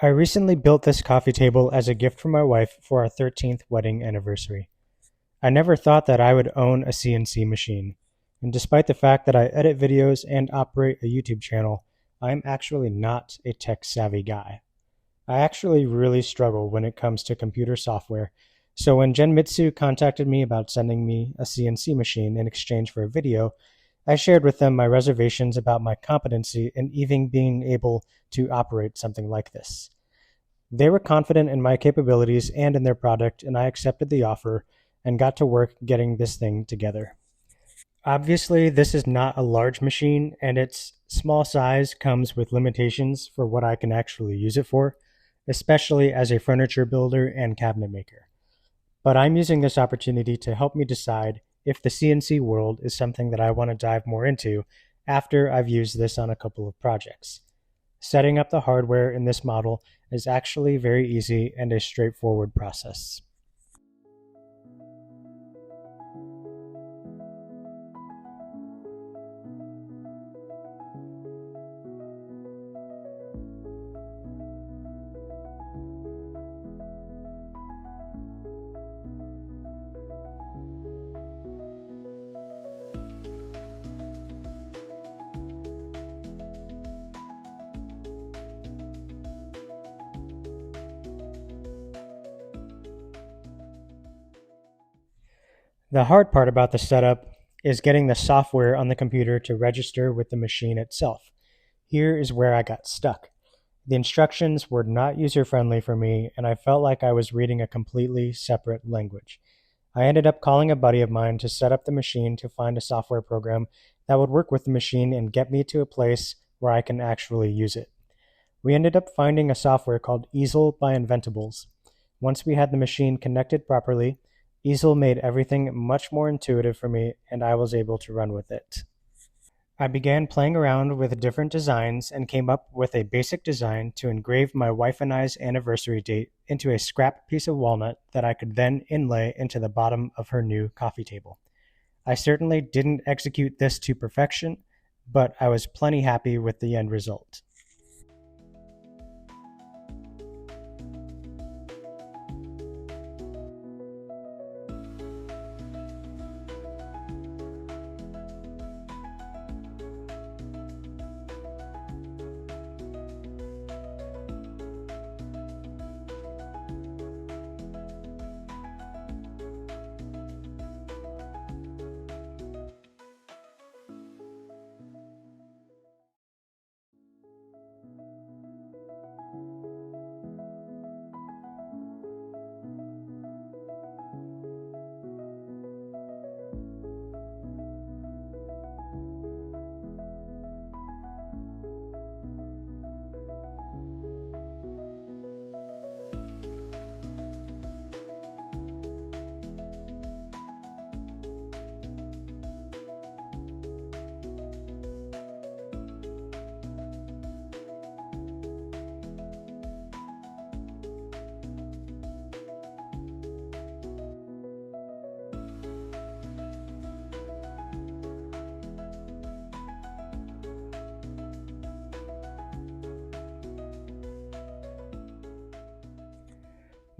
I recently built this coffee table as a gift from my wife for our 13th wedding anniversary. I never thought that I would own a CNC machine, and despite the fact that I edit videos and operate a YouTube channel, I'm actually not a tech-savvy guy. I actually really struggle when it comes to computer software, so when Genmitsu contacted me about sending me a CNC machine in exchange for a video, I shared with them my reservations about my competency in even being able to operate something like this. They were confident in my capabilities and in their product, and I accepted the offer and got to work getting this thing together. Obviously, this is not a large machine, and its small size comes with limitations for what I can actually use it for, especially as a furniture builder and cabinet maker. But I'm using this opportunity to help me decide if the CNC world is something that I want to dive more into after I've used this on a couple of projects. Setting up the hardware in this model is actually very easy and a straightforward process. The hard part about the setup is getting the software on the computer to register with the machine itself. Here is where I got stuck. The instructions were not user-friendly for me, and I felt like I was reading a completely separate language. I ended up calling a buddy of mine to set up the machine to find a software program that would work with the machine and get me to a place where I can actually use it. We ended up finding a software called Easel by Inventables. Once we had the machine connected properly, Easel made everything much more intuitive for me, and I was able to run with it. I began playing around with different designs and came up with a basic design to engrave my wife and I's anniversary date into a scrap piece of walnut that I could then inlay into the bottom of her new coffee table. I certainly didn't execute this to perfection, but I was plenty happy with the end result.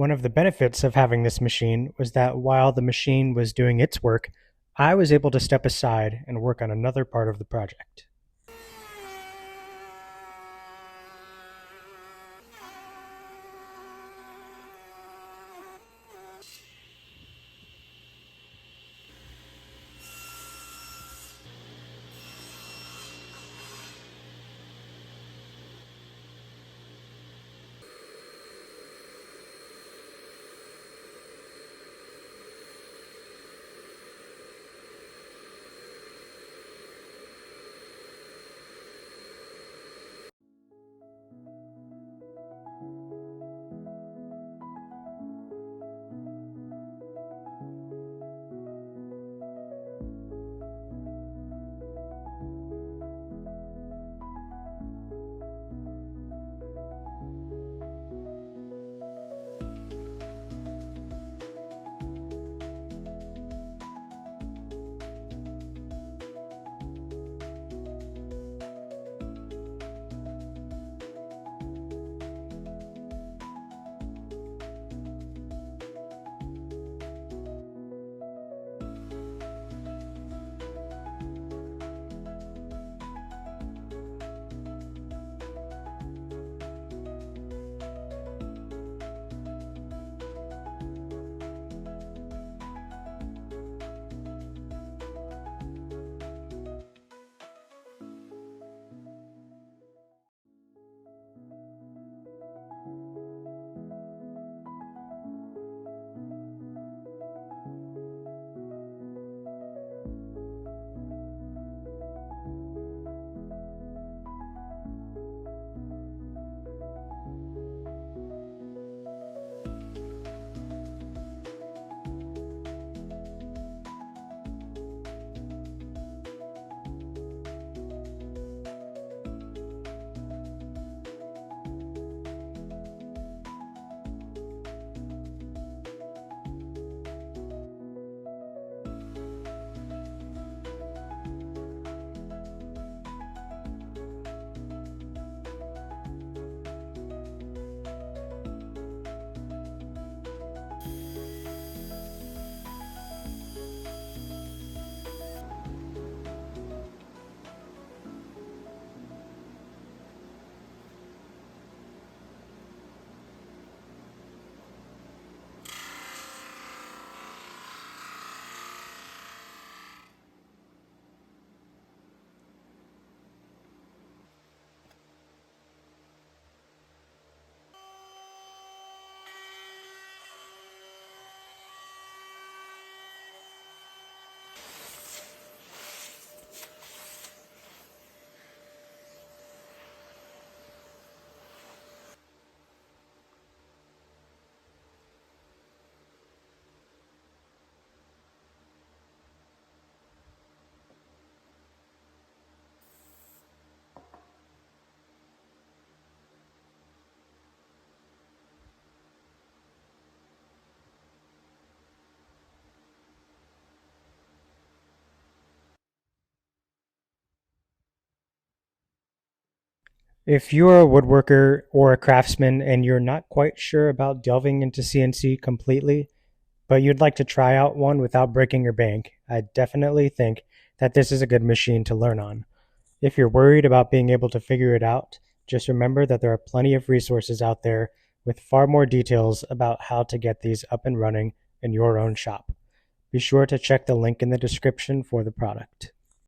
One of the benefits of having this machine was that while the machine was doing its work, I was able to step aside and work on another part of the project. If you're a woodworker or a craftsman and you're not quite sure about delving into CNC completely, but you'd like to try out one without breaking your bank, I definitely think that this is a good machine to learn on. If you're worried about being able to figure it out, just remember that there are plenty of resources out there with far more details about how to get these up and running in your own shop. Be sure to check the link in the description for the product.